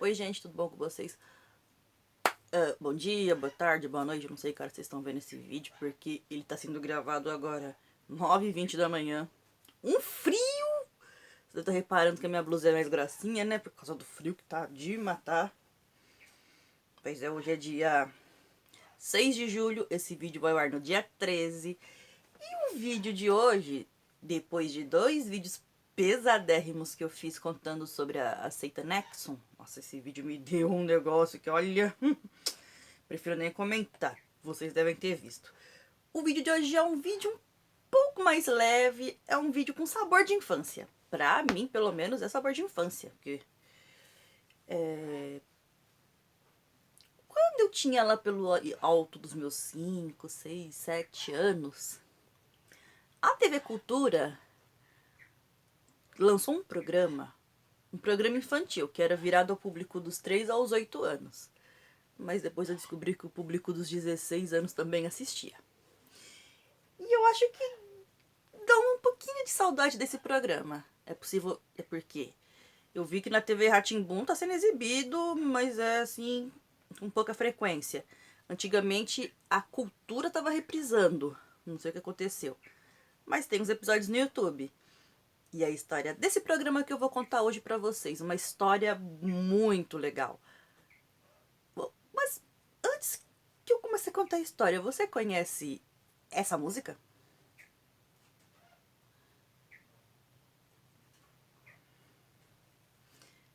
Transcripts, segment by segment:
Oi gente, tudo bom com vocês? Bom dia, boa tarde, boa noite, não sei que hora vocês estão vendo esse vídeo, porque ele tá sendo gravado agora 9h20 da manhã. Um frio! Você tá reparando que a minha blusa é mais grossinha, né? Por causa do frio que tá de matar. Pois é, hoje é dia 6 de julho, esse vídeo vai ao ar no dia 13. E o vídeo de hoje, depois de 2 vídeos pesadérrimos que eu fiz contando sobre a seita Nexon. Nossa, esse vídeo me deu um negócio que, olha, prefiro nem comentar. Vocês devem ter visto. O vídeo de hoje é um vídeo um pouco mais leve. É um vídeo com sabor de infância. Pra mim, pelo menos, é sabor de infância. Porque quando eu tinha lá pelo alto dos meus 5, 6, 7 anos, a TV Cultura lançou um programa infantil, que era virado ao público dos 3 aos 8 anos. Mas depois eu descobri que o público dos 16 anos também assistia. E eu acho que dá um pouquinho de saudade desse programa. É possível, é porque eu vi que na TV Rá-Tim-Bum tá sendo exibido, mas é assim, com pouca frequência. Antigamente a Cultura tava reprisando, não sei o que aconteceu. Mas tem os episódios no YouTube. E a história desse programa que eu vou contar hoje pra vocês, uma história muito legal. Bom, mas antes que eu comece a contar a história, você conhece essa música?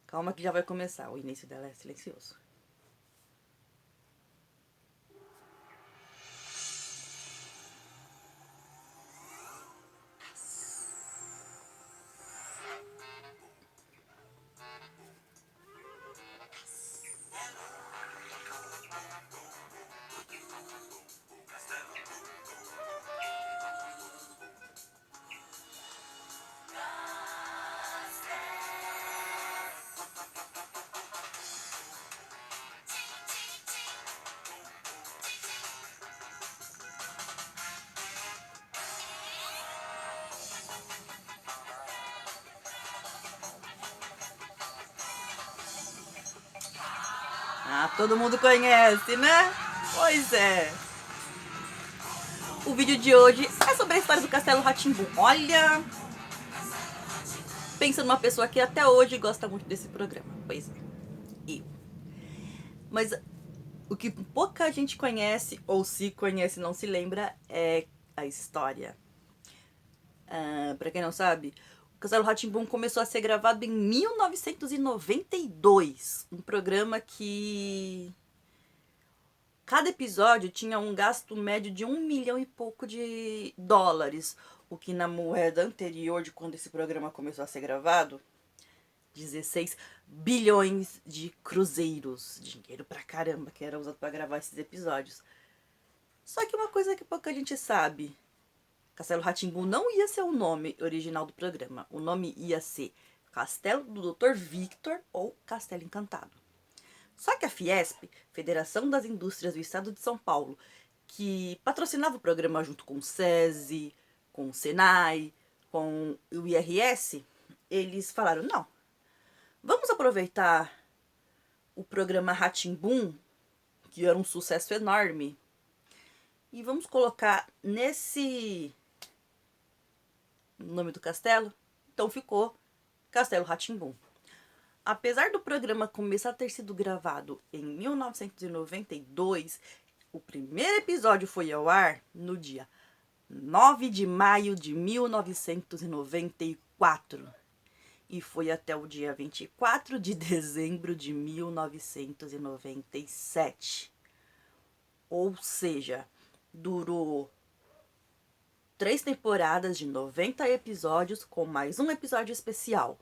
Calma que já vai começar, o início dela é silencioso. Ah, todo mundo conhece, né? Pois é. O vídeo de hoje é sobre a história do Castelo Rá-Tim-Bum. Olha, pensa numa pessoa que até hoje gosta muito desse programa. Pois é, eu. Mas o que pouca gente conhece, ou se conhece e não se lembra, é a história. Pra quem não sabe, o Castelo Rá-Tim-Bum começou a ser gravado em 1992. Um programa que cada episódio tinha um gasto médio de 1 milhão e pouco de dólares, o que na moeda anterior de quando esse programa começou a ser gravado, 16 bilhões de cruzeiros. Dinheiro pra caramba que era usado pra gravar esses episódios. Só que uma coisa que pouca gente sabe, Castelo Rá-Tim-Bum não ia ser o nome original do programa. O nome ia ser Castelo do Dr. Victor ou Castelo Encantado. Só que a Fiesp, Federação das Indústrias do Estado de São Paulo, que patrocinava o programa junto com o SESI, com o Senai, com o IRS, eles falaram, não, vamos aproveitar o programa Rá-Tim-Bum, que era um sucesso enorme, e vamos colocar nesse nome do castelo. Então ficou Castelo Rá-Tim-Bum. Apesar do programa começar a ter sido gravado em 1992, o primeiro episódio foi ao ar no dia 9 de maio de 1994 e foi até o dia 24 de dezembro de 1997. Ou seja, durou 3 temporadas de 90 episódios com mais um episódio especial.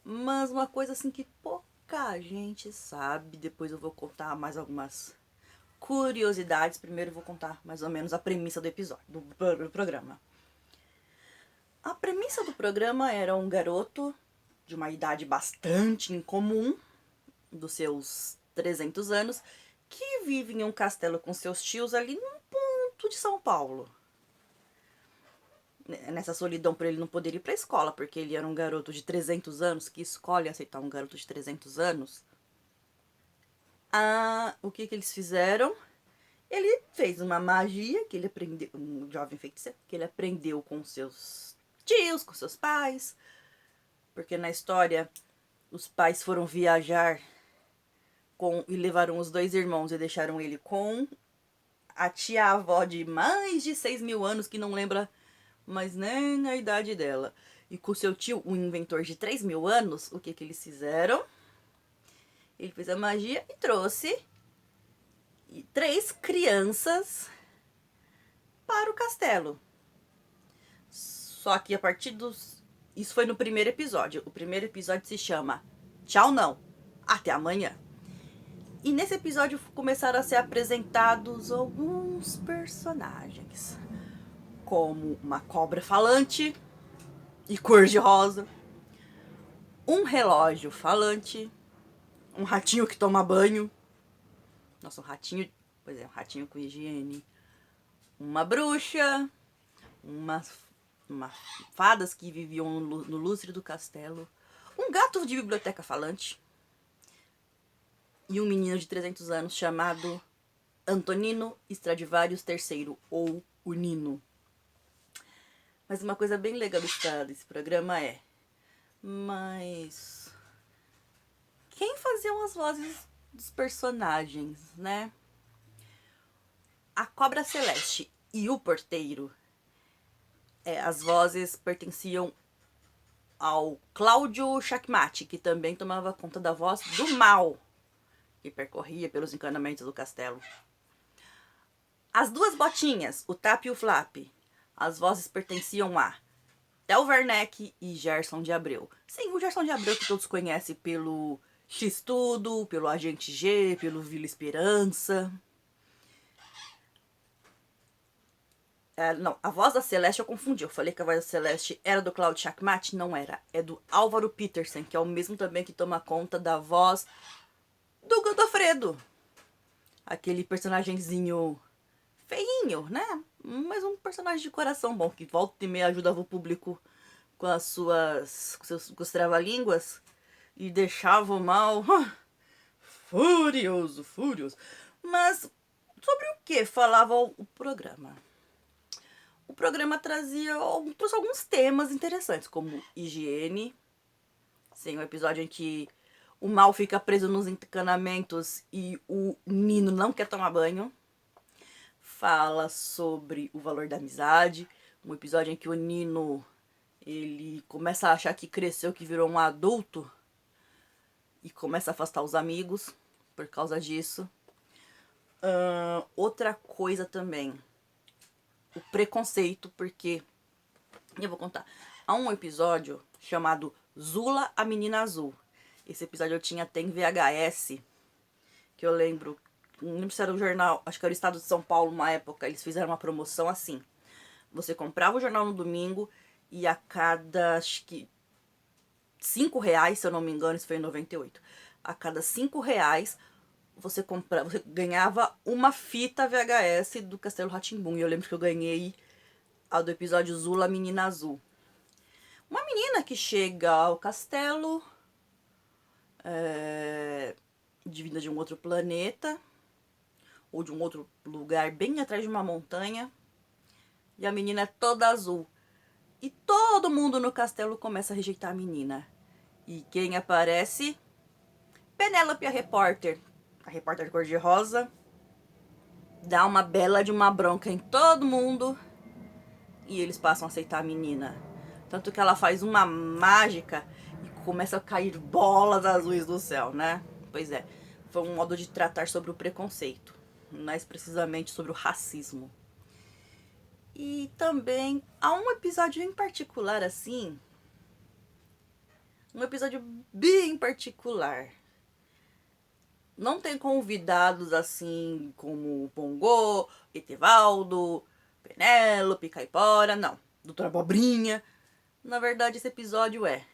Mas uma coisa assim que pouca gente sabe, depois eu vou contar mais algumas curiosidades. Primeiro eu vou contar mais ou menos a premissa do episódio, do programa. A premissa do programa era um garoto de uma idade bastante incomum, dos seus 300 anos, que vive em um castelo com seus tios ali num ponto de São Paulo. nessa solidão por ele não poder ir pra escola, porque ele era um garoto de 300 anos, que escolhe aceitar um garoto de 300 anos. O que eles fizeram? Ele fez uma magia que ele aprendeu, um jovem feiticeiro, que ele aprendeu com seus tios, com seus pais, porque na história os pais foram viajar e levaram os dois irmãos e deixaram ele com a tia-avó de mais de 6.000 anos, que não lembra mais nem a idade dela. E com seu tio, um inventor de 3.000 anos, o que eles fizeram? Ele fez a magia e trouxe 3 crianças para o castelo. Só que a partir dos... Isso foi no primeiro episódio. O primeiro episódio se chama Tchau Não, Até Amanhã. E nesse episódio começaram a ser apresentados alguns personagens, como uma cobra falante e cor de rosa, um relógio falante, um ratinho que toma banho, nossa, um ratinho, pois é, um ratinho com higiene, uma bruxa, uma fadas que viviam no lustre do castelo, um gato de biblioteca falante e um menino de 300 anos chamado Antonino Stradivarius III, ou o Nino. Mas uma coisa bem legal desse programa é... Mas... quem faziam as vozes dos personagens, né? A Cobra Celeste e o Porteiro, as vozes pertenciam ao Cláudio Chacmati, que também tomava conta da voz do mal, que percorria pelos encanamentos do castelo. As duas botinhas, o Tap e o Flap, as vozes pertenciam a Tel Werneck e Gerson de Abreu. Sim, o Gerson de Abreu que todos conhecem pelo X-Tudo, pelo Agente G, pelo Vila Esperança. Não, a voz da Celeste eu confundi. Eu falei que a voz da Celeste era do Cláudio Chacmati. Não era. É do Álvaro Petersen, que é o mesmo também que toma conta da voz do Godofredo. Aquele personagemzinho feinho, né? Mas um personagem de coração bom, que volta e meia ajudava o público com com os trava-línguas e deixava o mal furioso. Mas sobre o que falava o programa? O programa trouxe alguns temas interessantes, como higiene. Sim, um episódio em que o mal fica preso nos encanamentos e o Nino não quer tomar banho. Fala sobre o valor da amizade. Um episódio em que o Nino ele começa a achar que cresceu, que virou um adulto e começa a afastar os amigos por causa disso. Outra coisa também, o preconceito, porque eu vou contar. Há um episódio chamado Zula, a Menina Azul. Esse episódio eu tinha até em VHS, que eu lembro, não lembro se era o jornal, acho que era o Estado de São Paulo, uma época, eles fizeram uma promoção assim. Você comprava o jornal no domingo e a cada, acho que, R$5, se eu não me engano, isso foi em 98. A cada R$5 você ganhava uma fita VHS do Castelo Rá-Tim-Bum. E eu lembro que eu ganhei a do episódio Zula, a Menina Azul. Uma menina que chega ao castelo, vinda de um outro planeta, ou de um outro lugar bem atrás de uma montanha, e a menina é toda azul. E todo mundo no castelo começa a rejeitar a menina. E quem aparece? Penélope, a repórter de cor-de-rosa, dá uma bela de uma bronca em todo mundo e eles passam a aceitar a menina. Tanto que ela faz uma mágica e começa a cair bolas azuis do céu, né? Pois é, foi um modo de tratar sobre o preconceito, mais precisamente sobre o racismo. E também há um episódio em particular assim, um episódio bem particular. Não tem convidados assim como Pongo, Etevaldo, Penélope, Caipora, não. Doutora Abobrinha. Na verdade, esse episódio é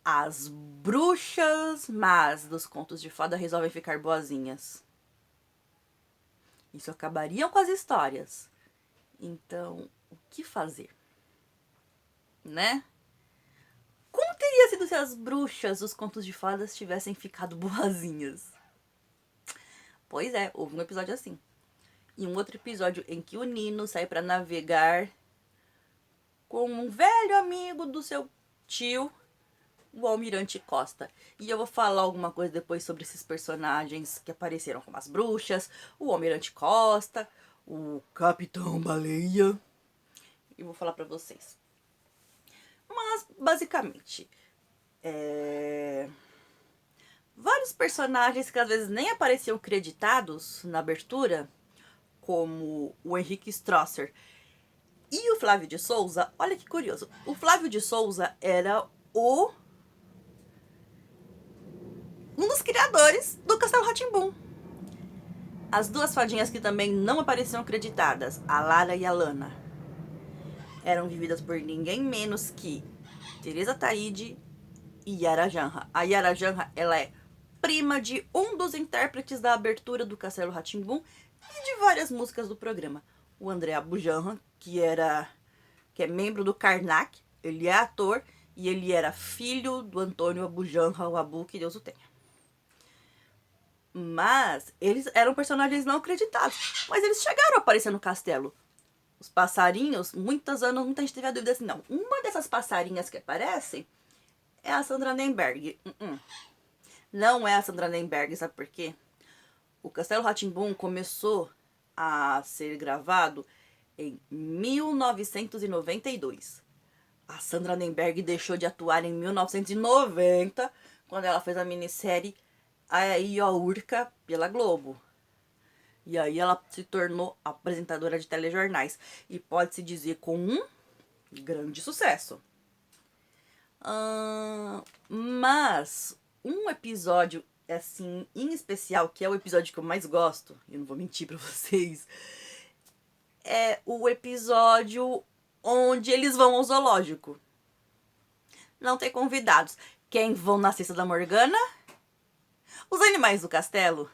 as bruxas más dos contos de fada resolvem ficar boazinhas. Isso acabaria com as histórias. Então, o que fazer, né? Como teria sido se as bruxas dos contos de fadas tivessem ficado boazinhas? Pois é, houve um episódio assim. E um outro episódio em que o Nino sai para navegar com um velho amigo do seu tio, o Almirante Costa. E eu vou falar alguma coisa depois sobre esses personagens que apareceram como as bruxas, o Almirante Costa, o Capitão Baleia. E vou falar para vocês. Mas, basicamente, vários personagens que às vezes nem apareciam creditados na abertura, como o Henrique Strasser e o Flávio de Souza. Olha que curioso. O Flávio de Souza era um dos criadores do Castelo Rá-Tim-Bum. As duas fadinhas que também não apareciam creditadas, a Lara e a Lana, eram vividas por ninguém menos que Teresa Taide e Yara Janra. A Yara Janra, ela é prima de um dos intérpretes da abertura do Castelo Rá-Tim-Bum e de várias músicas do programa. O André Abujanra, que é membro do Karnak, ele é ator e ele era filho do Antônio Abujanra, o Abu, que Deus o tenha. Mas eles eram personagens não acreditados, mas eles chegaram a aparecer no castelo. Os passarinhos, muita gente teve a dúvida assim, não, uma dessas passarinhas que aparecem é a Sandra Nemberg. Não é a Sandra Nemberg, sabe por quê? O Castelo Rá-Tim-Bum começou a ser gravado em 1992. A Sandra Nemberg deixou de atuar em 1990, quando ela fez a minissérie A Urca pela Globo. E aí ela se tornou apresentadora de telejornais. E pode-se dizer com um grande sucesso. Mas um episódio, assim, em especial, que é o episódio que eu mais gosto, e eu não vou mentir pra vocês, é o episódio onde eles vão ao zoológico. Não tem convidados. Quem vão na cesta da Morgana? Os animais do castelo.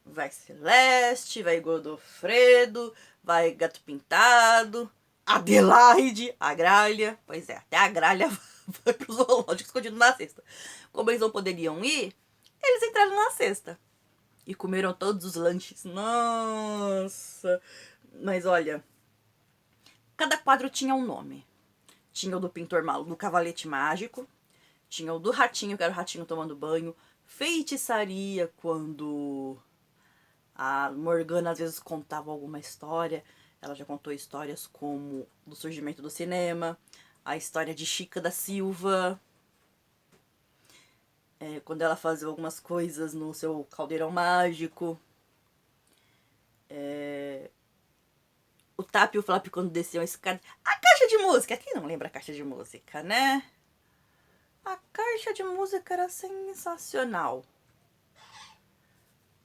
Vai Celeste, vai Godofredo, vai Gato Pintado, Adelaide, a Gralha. Pois é, até a Gralha vai pro zoológico escondido na cesta. Como eles não poderiam ir, eles entraram na cesta. E comeram todos os lanches. Nossa! Mas olha, cada quadro tinha um nome. Tinha o do pintor maluco, do cavalete mágico. Tinha o do ratinho, que era o ratinho tomando banho. Feitiçaria, quando a Morgana às vezes contava alguma história. Ela já contou histórias como do surgimento do cinema, a história de Chica da Silva, quando ela fazia algumas coisas no seu caldeirão mágico. O Tap e o Flap quando desciam a escada. A caixa de música! Quem não lembra a caixa de música, né? A caixa de música era sensacional.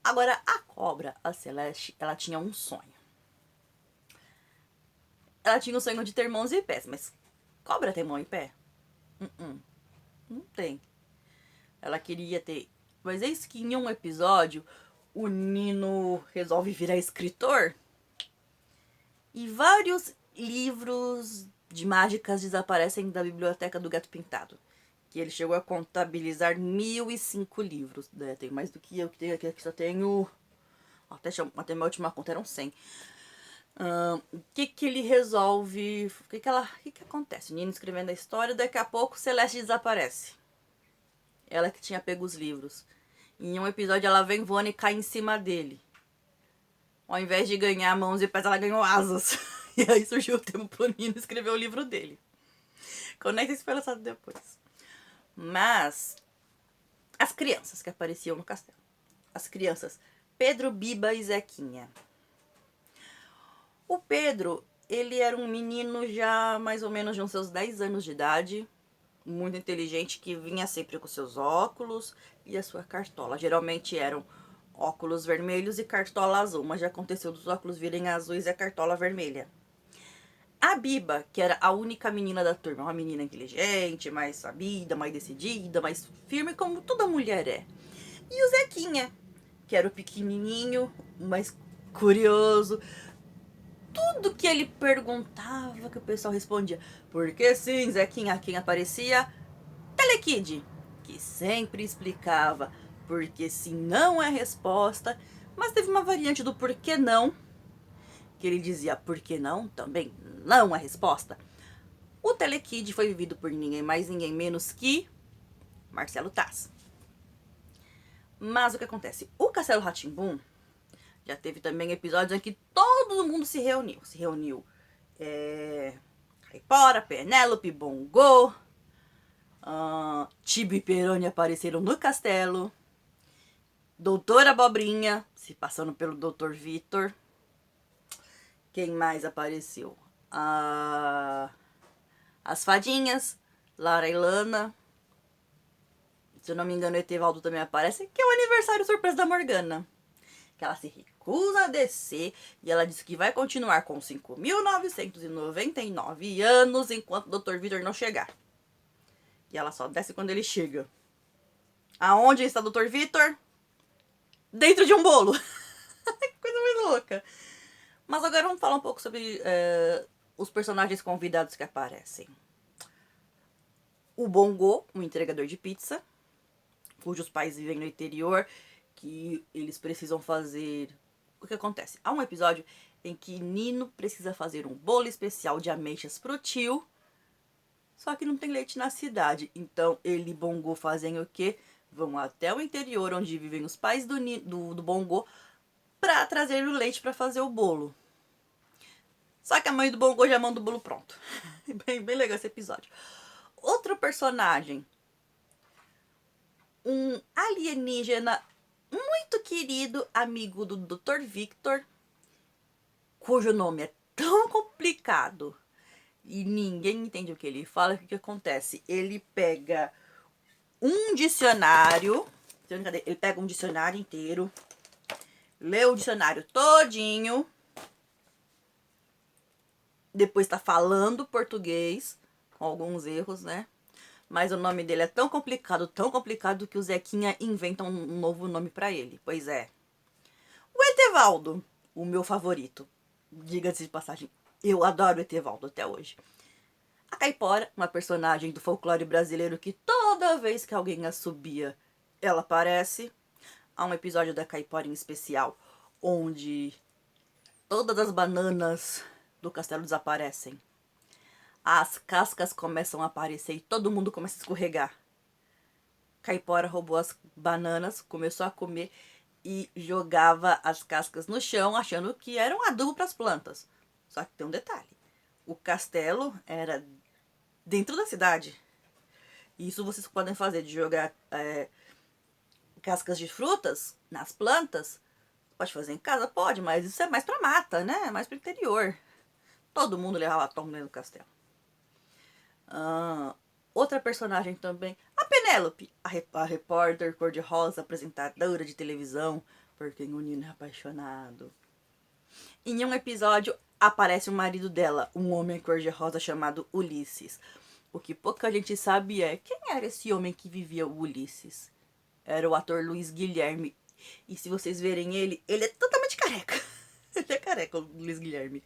Agora, a cobra, a Celeste, ela tinha um sonho. Ela tinha o sonho de ter mãos e pés, mas cobra tem mão e pé? Não tem. Ela queria ter. Mas eis que em um episódio, o Nino resolve virar escritor. E vários livros de mágicas desaparecem da biblioteca do Gato Pintado. Que ele chegou a contabilizar 1005 livros. Tem mais do que eu, que tenho aqui, só tenho... Até minha última conta eram 100. O que ele resolve... O que acontece? O Nino escrevendo a história, daqui a pouco Celeste desaparece. Ela que tinha pego os livros. Em um episódio ela vem voando e cai em cima dele. Ao invés de ganhar mãos e pés, ela ganhou asas. E aí surgiu o tempo pro Nino escrever o livro dele. Conecta isso foi lançado depois. Mas as crianças que apareciam no castelo. As crianças Pedro, Biba e Zequinha. O Pedro, ele era um menino já mais ou menos de uns seus 10 anos de idade. Muito inteligente, que vinha sempre com seus óculos e a sua cartola. Geralmente eram óculos vermelhos e cartola azul, mas já aconteceu dos óculos virem azuis e a cartola vermelha. A Biba, que era a única menina da turma, uma menina inteligente, mais sabida, mais decidida, mais firme, como toda mulher é. E o Zequinha, que era o pequenininho, mais curioso. tudo que ele perguntava que o pessoal respondia. Porque sim, Zequinha, quem aparecia? Telekid, que sempre explicava porque sim não é resposta, mas teve uma variante do porquê não, que ele dizia porquê não também não é resposta. O Telekid foi vivido por ninguém mais, ninguém menos que Marcelo Taz. Mas o que acontece? O Castelo Rá-Tim-Bum já teve também episódios em que todo mundo se reuniu. Se reuniu Caipora, Penélope, Bongo, Tibi e Peroni apareceram no castelo. Doutora Abobrinha, se passando pelo Dr. Vitor. Quem mais apareceu? As fadinhas, Lara e Lana. Se eu não me engano, o Etevaldo também aparece, que é o aniversário surpresa da Morgana. Que ela se recusa a descer e ela diz que vai continuar com 5.999 anos enquanto o Dr. Vitor não chegar. E ela só desce quando ele chega. Aonde está o Dr. Vitor? Dentro de um bolo. Coisa mais louca. Mas agora vamos falar um pouco sobre os personagens convidados que aparecem. O Bongo, um entregador de pizza, cujos pais vivem no interior, que eles precisam fazer... O que acontece? Há um episódio em que Nino precisa fazer um bolo especial de ameixas pro tio, só que não tem leite na cidade. Então ele e Bongo fazem o quê? Vão até o interior, onde vivem os pais do Bongo, pra trazer o leite para fazer o bolo. Só que a mãe do Bongo já manda o bolo pronto. Bem legal esse episódio. Outro personagem. Um alienígena muito querido, amigo do Dr. Victor, cujo nome é tão complicado e ninguém entende o que ele fala. O que acontece? Ele pega um dicionário, ele pega um dicionário inteiro, lê o dicionário todinho, depois tá falando português, com alguns erros, né? Mas o nome dele é tão complicado que o Zequinha inventa um novo nome pra ele. Pois é. O Etevaldo, o meu favorito. Diga-se de passagem, eu adoro o Etevaldo até hoje. A Caipora, uma personagem do folclore brasileiro que toda vez que alguém assobia, ela aparece. Há um episódio da Caipora em especial, onde todas as bananas do castelo desaparecem. As cascas começam a aparecer e todo mundo começa a escorregar. Caipora roubou as bananas, começou a comer e jogava as cascas no chão, achando que era um adubo para as plantas. Só que tem um detalhe: o castelo era dentro da cidade. Isso vocês podem fazer, de jogar cascas de frutas nas plantas. Pode fazer em casa? Pode, mas isso é mais pra mata, né? É mais pro interior. Todo mundo levava tombo dentro do castelo. Outra personagem também, a Penélope, a repórter cor-de-rosa, apresentadora de televisão, por quem o Nino é apaixonado. Em um episódio aparece o marido dela, um homem cor-de-rosa chamado Ulisses. O que pouca gente sabe é quem era esse homem que vivia o Ulisses. Era o ator Luiz Guilherme. E se vocês verem ele é totalmente careca. Ele é careca, o Luiz Guilherme.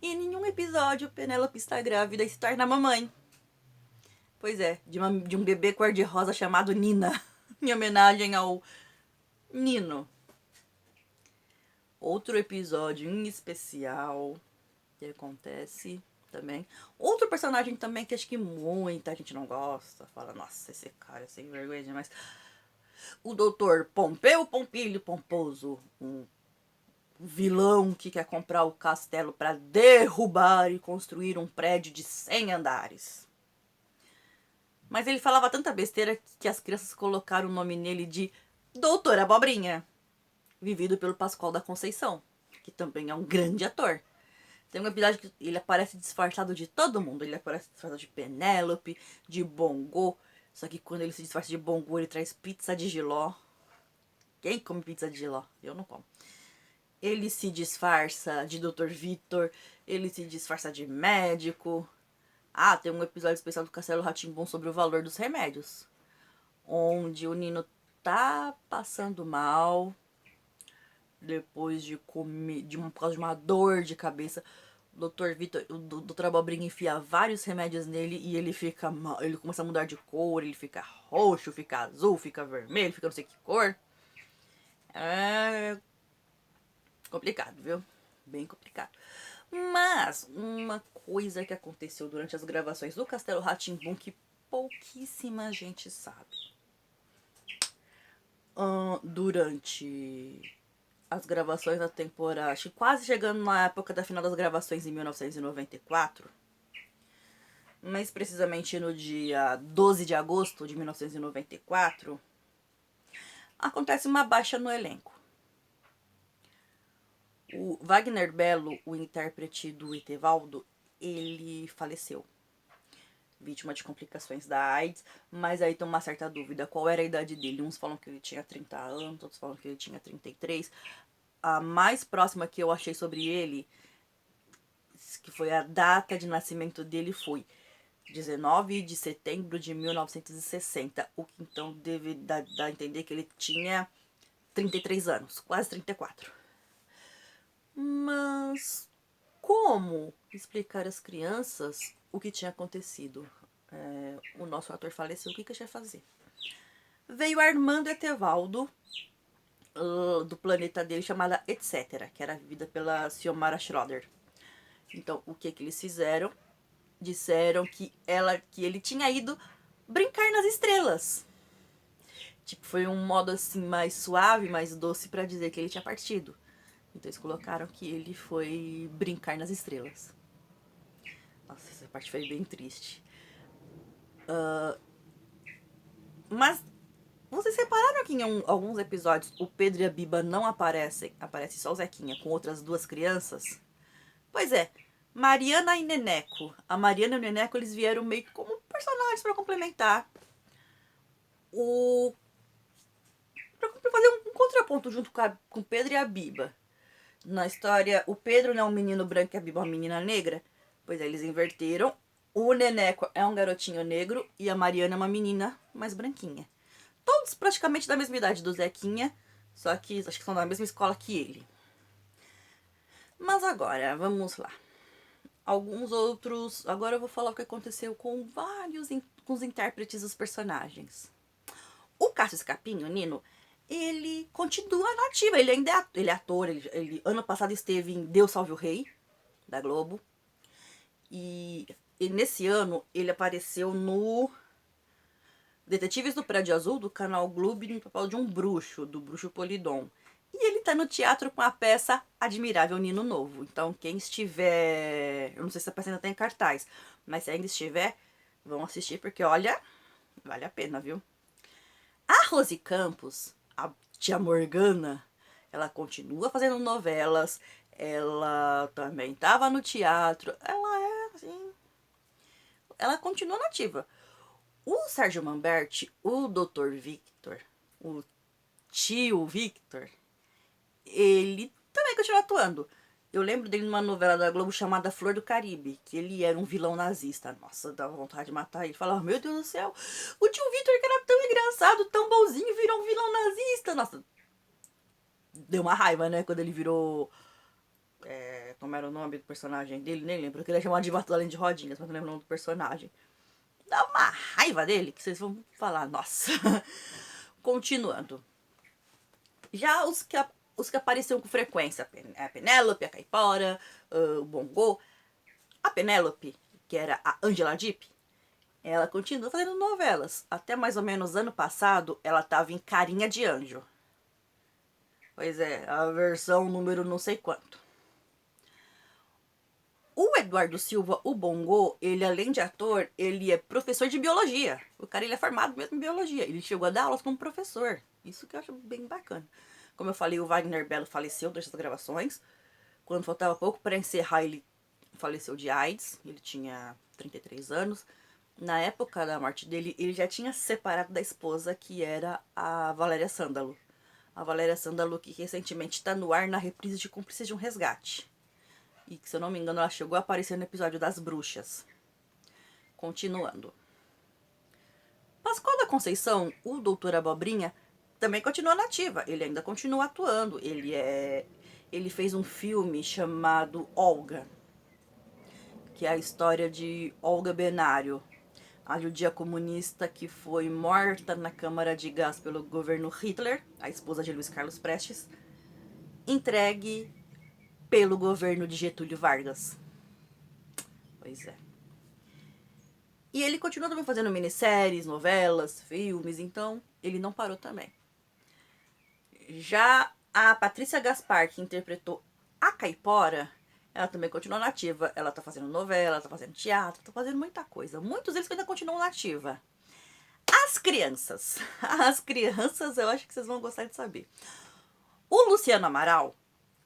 E em nenhum episódio Penélope está grávida e se torna mamãe. Pois é, de um bebê cor-de-rosa chamado Nina. Em homenagem ao Nino. Outro episódio em especial que acontece também. Outro personagem também que acho que muita gente não gosta. Fala, nossa, esse cara é sem vergonha demais. O doutor Pompeu Pompilho Pomposo. Um vilão que quer comprar o castelo para derrubar e construir um prédio de 100 andares. Mas ele falava tanta besteira que as crianças colocaram o nome nele de Doutor Abobrinha, vivido pelo Pascoal da Conceição, que também é um grande ator. Tem um episódio que ele aparece disfarçado de todo mundo. Ele aparece disfarçado de Penélope, de Bongo. Só que quando ele se disfarça de Bongo, ele traz pizza de jiló. Quem come pizza de jiló? Eu não como. Ele se disfarça de Dr. Vitor. Ele se disfarça de médico. Ah, tem um episódio especial do Castelo Rá-Tim-Bum sobre o valor dos remédios. Onde o Nino tá passando mal depois de comer, por causa de uma dor de cabeça. O Dr. Abobrinha enfia vários remédios nele e ele fica ele começa a mudar de cor, ele fica roxo, fica azul, fica vermelho, fica não sei que cor. É complicado, viu? Bem complicado. Mas uma coisa que aconteceu durante as gravações do Castelo Rá-Tim-Bum que pouquíssima gente sabe. Durante as gravações da temporada, acho que quase chegando na época da final das gravações em 1994, mais precisamente no dia 12 de agosto de 1994, acontece uma baixa no elenco. O Wagner Bello, o intérprete do Etevaldo, ele faleceu, vítima de complicações da AIDS, mas aí tem uma certa dúvida qual era a idade dele. Uns falam que ele tinha 30 anos, outros falam que ele tinha 33. A mais próxima que eu achei sobre ele, que foi a data de nascimento dele, foi 19 de setembro de 1960, o que então deve dar a entender que ele tinha 33 anos, quase 34. Mas como explicar às crianças o que tinha acontecido? O nosso ator faleceu, o que a gente ia fazer? Veio Armando Etevaldo, do planeta dele, chamada Etc., que era vivida pela Xiomara Schroeder. Então, o que eles fizeram? Disseram que ele tinha ido brincar nas estrelas. Tipo, foi um modo assim mais suave, mais doce para dizer que ele tinha partido. Então eles colocaram que ele foi brincar nas estrelas. Nossa, essa parte foi bem triste. Mas vocês repararam que em alguns episódios o Pedro e a Biba não aparecem? Aparece só o Zequinha com outras duas crianças? Pois é, Mariana e Neneco. A Mariana e o Neneco, eles vieram meio que como personagens para complementar pra fazer um contraponto junto com o Pedro e a Biba. Na história, o Pedro é um menino branco e a Biba é uma menina negra. Pois é, eles inverteram. O Neneco é um garotinho negro e a Mariana é uma menina mais branquinha. Todos praticamente da mesma idade do Zequinha, só que acho que são da mesma escola que ele. Mas agora, vamos lá. Alguns outros. Agora eu vou falar o que aconteceu com com os intérpretes dos personagens. O Cássio Escapim, o Nino, ele continua na ativa. Ele ainda é ator. Ele ano passado esteve em Deus Salve o Rei, da Globo. E nesse ano ele apareceu no Detetives do Prédio Azul, do canal Globo, no papel de um bruxo, do bruxo Polidon. E ele tá no teatro com a peça Admirável Nino Novo. Então, quem estiver... Eu não sei se a peça ainda tá em cartaz, mas se ainda estiver, vão assistir, porque, olha, vale a pena, viu? A Rose Campos, a tia Morgana, ela continua fazendo novelas, ela também tava no teatro, ela é, assim... Ela continua nativa. O Sérgio Manberti, o Dr. Victor, o tio Victor, ele também continua atuando. Eu lembro dele numa novela da Globo chamada Flor do Caribe, que ele era um vilão nazista. Nossa, dava vontade de matar ele. Falava, meu Deus do céu, o tio Victor que era tão engraçado, tão bonzinho, virou um vilão nazista. Nossa, deu uma raiva, né, quando ele virou... como era o nome do personagem dele? Nem lembro, porque ele é chamado de Matusalém de Rodinhas, mas não lembro o nome do personagem. Dá uma raiva dele, que vocês vão falar, nossa. Continuando. Já os que apareciam com frequência, a Penélope, a Caipora, o Bongo. A Penélope, que era a Angela Deep, ela continua fazendo novelas. Até mais ou menos ano passado, ela tava em Carinha de Anjo. Pois é, a versão número não sei quanto. O Eduardo Silva, o Bongo, ele além de ator, ele é professor de biologia. O cara, ele é formado mesmo em biologia. Ele chegou a dar aulas como professor. Isso que eu acho bem bacana. Como eu falei, o Wagner Bello faleceu durante as gravações. Quando faltava pouco para encerrar, ele faleceu de AIDS. Ele tinha 33 anos. Na época da morte dele, ele já tinha se separado da esposa, que era a Valéria Sândalo. A Valéria Sândalo, que recentemente está no ar na reprise de Cúmplices de um Resgate. E que, se eu não me engano, ela chegou a aparecer no episódio das bruxas. Continuando. Pascoal da Conceição, o Doutor Abobrinha, também continua nativa. Ele ainda continua atuando. Ele fez um filme chamado Olga. que é a história de Olga Benário, a judia comunista que foi morta na câmara de gás pelo governo Hitler, a esposa de Luiz Carlos Prestes, entregue pelo governo de Getúlio Vargas. Pois é. E ele continua também fazendo minisséries, novelas, filmes, então ele não parou também. Já a Patrícia Gaspar, que interpretou a Caipora, ela também continua nativa. Ela tá fazendo novela, tá fazendo teatro, tá fazendo muita coisa. Muitos deles ainda continuam nativa. As crianças. As crianças, eu acho que vocês vão gostar de saber. O Luciano Amaral,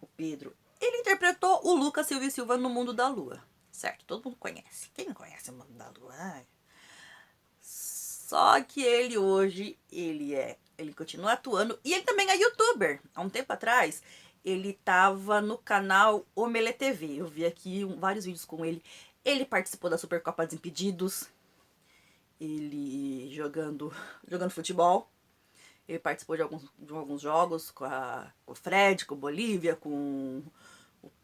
o Pedro, ele interpretou o Lucas Silva e Silva no Mundo da Lua. Certo? Todo mundo conhece. Quem não conhece o Mundo da Lua? Ai. Só que ele hoje, ele continua atuando e ele também é youtuber. Há um tempo atrás, ele tava no canal Omelê TV. Eu vi aqui vários vídeos com ele. Ele participou da Supercopa Desimpedidos. Ele jogando futebol. Ele participou de alguns jogos com o Fred, com o Bolívia, com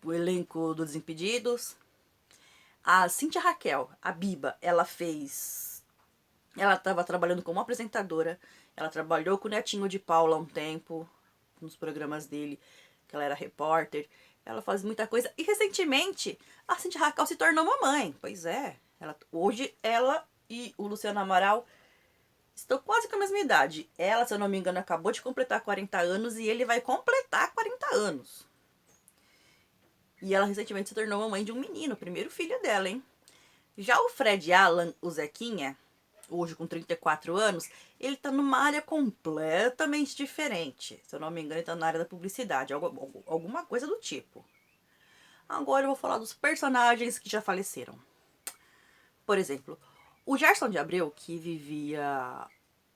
o elenco do Desimpedidos. A Cíntia Raquel, a Biba, ela estava trabalhando como apresentadora. Ela trabalhou com o Netinho de Paula há um tempo, nos programas dele, que ela era repórter. Ela faz muita coisa. E recentemente, a Cíntia Raquel se tornou mamãe. Pois é. Hoje ela e o Luciano Amaral estão quase com a mesma idade. Ela, se eu não me engano, acabou de completar 40 anos e ele vai completar 40 anos. E ela recentemente se tornou mamãe de um menino, o primeiro filho dela, hein? Já o Fred Alan, o Zequinha, hoje com 34 anos, ele tá numa área completamente diferente. Se eu não me engano, ele tá na área da publicidade, alguma coisa do tipo. Agora eu vou falar dos personagens que já faleceram. Por exemplo, o Gerson de Abreu, que vivia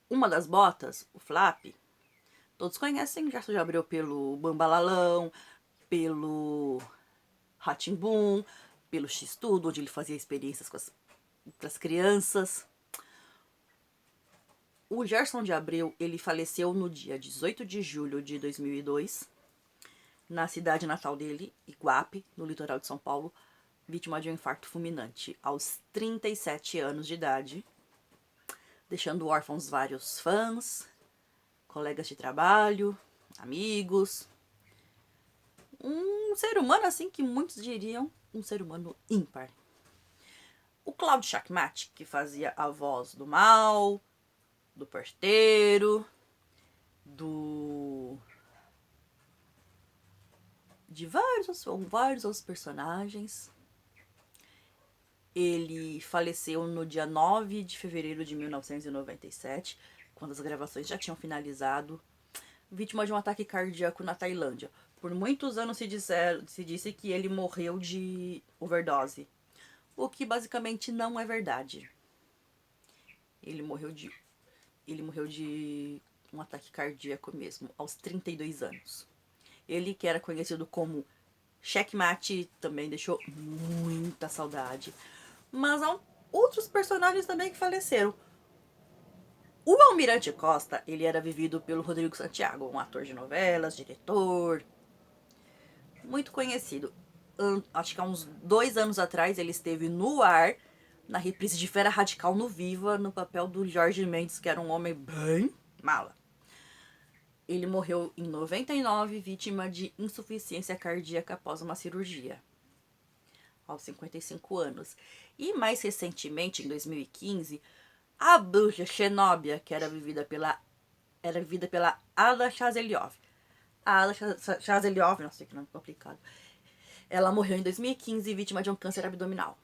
Uma das Botas, o Flap. Todos conhecem o Gerson de Abreu pelo Bambalalão, pelo Rá-Tim-Bum, pelo X-Tudo, onde ele fazia experiências com as crianças. O Gerson de Abreu, ele faleceu no dia 18 de julho de 2002, na cidade natal dele, Iguape, no litoral de São Paulo, vítima de um infarto fulminante, aos 37 anos de idade, deixando órfãos vários fãs, colegas de trabalho, amigos. Um ser humano assim que muitos diriam um ser humano ímpar. O Cláudio Chacmate, que fazia a voz do Mal, do Porteiro, de vários outros personagens. Ele faleceu no dia 9 de fevereiro de 1997, quando as gravações já tinham finalizado, vítima de um ataque cardíaco na Tailândia. Por muitos anos se disse que ele morreu de overdose, o que basicamente não é verdade. Ele morreu de um ataque cardíaco mesmo, aos 32 anos. Ele, que era conhecido como Checkmate, também deixou muita saudade. Mas há outros personagens também que faleceram. O Almirante Costa, ele era vivido pelo Rodrigo Santiago, um ator de novelas, diretor, muito conhecido. Acho que há uns 2 anos atrás ele esteve no ar, na reprise de Fera Radical no Viva, no papel do Jorge Mendes, que era um homem bem mala. Ele morreu em 99, vítima de insuficiência cardíaca após uma cirurgia, aos 55 anos. E mais recentemente, em 2015, a bruxa Xenóbia, que era vivida pela Ada Chazeliov. A Ada Chazeliov, nossa, que nome complicado. Ela morreu em 2015, vítima de um câncer abdominal,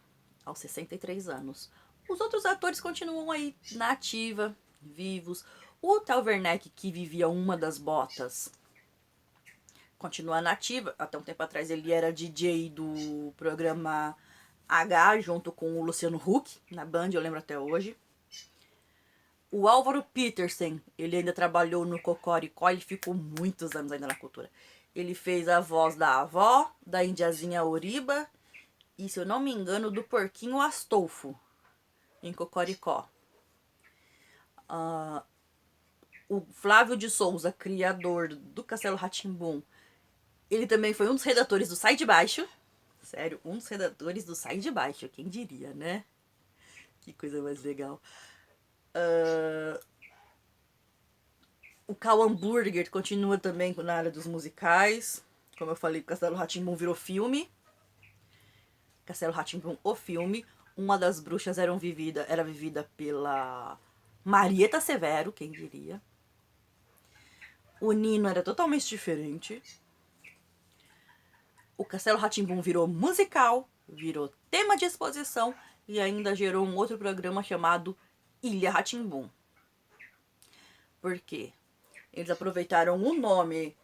aos 63 anos. Os outros atores continuam aí na ativa, vivos. O Theo Werneck, que vivia Uma das Botas, continua na ativa. Até um tempo atrás ele era DJ do programa H, junto com o Luciano Huck, na Band, eu lembro até hoje. O Álvaro Petersen, ele ainda trabalhou no Cocoricó, ele ficou muitos anos ainda na cultura. Ele fez a voz da avó, da indiazinha Oriba e, se eu não me engano, do porquinho Astolfo, em Cocoricó. O Flávio de Souza, criador do Castelo Rá-Tim-Bum, ele também foi um dos redatores do Sai de Baixo, Sério, um dos redatores do Sai de Baixo, quem diria, né? Que coisa mais legal. O Cal Hamburger continua também na área dos musicais. Como eu falei, Castelo Rá-Tim-Bum virou filme. Castelo Rá-Tim-Bum, o filme. Uma das bruxas era vivida pela Marieta Severo, quem diria. O Nino era totalmente diferente. O Castelo Rá-Tim-Bum virou musical, virou tema de exposição e ainda gerou um outro programa chamado Ilha Rá-Tim-Bum. Por quê? Eles aproveitaram o nome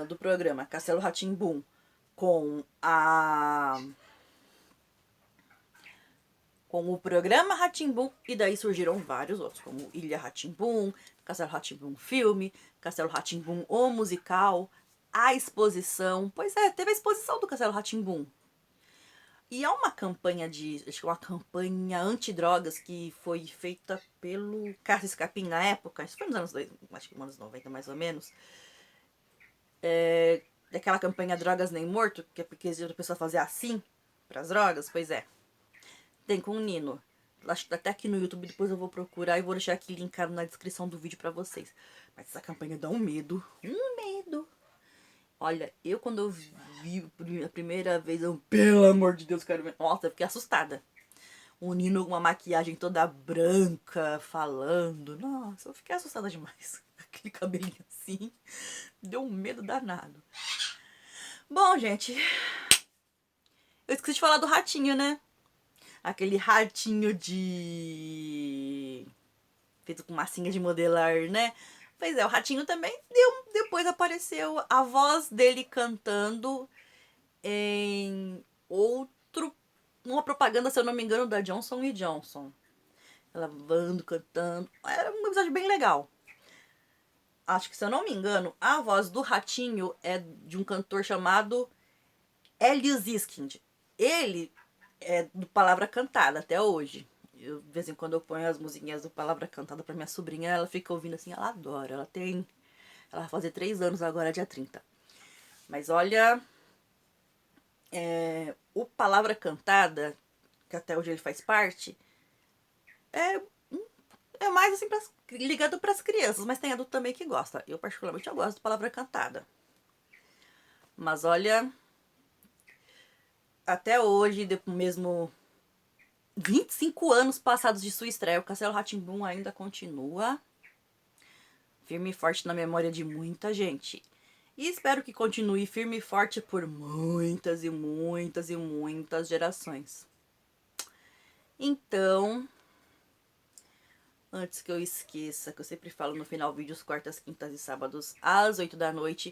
do programa Castelo Rá-Tim-Bum com o programa Rá-Tim-Bum e daí surgiram vários outros, como Ilha Rá-Tim-Bum, Castelo Rá-Tim-Bum filme, Castelo Rá-Tim-Bum o musical, a exposição. Pois é, teve a exposição do Castelo Rá-Tim-Bum. E há uma campanha uma campanha antidrogas que foi feita pelo Cássio Escapim na época, isso foi nos anos 2000, acho que nos anos 90 mais ou menos. Daquela campanha Drogas Nem Morto, que é porque a pessoa fazia assim pras drogas, pois é. Tem com o Nino. Acho que até aqui no YouTube, depois eu vou procurar e vou deixar aqui linkado na descrição do vídeo pra vocês. Mas essa campanha dá um medo. Um medo. Olha, eu quando eu vi a primeira vez, pelo amor de Deus, quero ver. Nossa, eu fiquei assustada. O Nino com uma maquiagem toda branca, falando. Nossa, eu fiquei assustada demais. Aquele cabelinho assim. Deu um medo danado. Bom, gente. Eu esqueci de falar do ratinho, né? Aquele ratinho feito com massinha de modelar, né? Pois é, o ratinho também depois apareceu a voz dele cantando em uma propaganda, se eu não me engano, da Johnson & Johnson. Ela voando, cantando. Era um episódio bem legal. Acho que, se eu não me engano, a voz do ratinho é de um cantor chamado Hélio Ziskind. Ele é do Palavra Cantada até hoje. De vez em quando eu ponho as musiquinhas do Palavra Cantada pra minha sobrinha, ela fica ouvindo assim, ela adora. Ela vai fazer 3 anos agora, dia 30. Mas olha, o Palavra Cantada, que até hoje ele faz parte, é mais assim ligado pras crianças, mas tem adulto também que gosta. Eu particularmente eu gosto do Palavra Cantada. Mas olha, até hoje, mesmo 25 anos passados de sua estreia, o Castelo Rá-Tim-Bum ainda continua firme e forte na memória de muita gente. E espero que continue firme e forte por muitas e muitas e muitas gerações. Então, antes que eu esqueça, que eu sempre falo no final vídeos quartas, quintas e sábados às 8 da noite,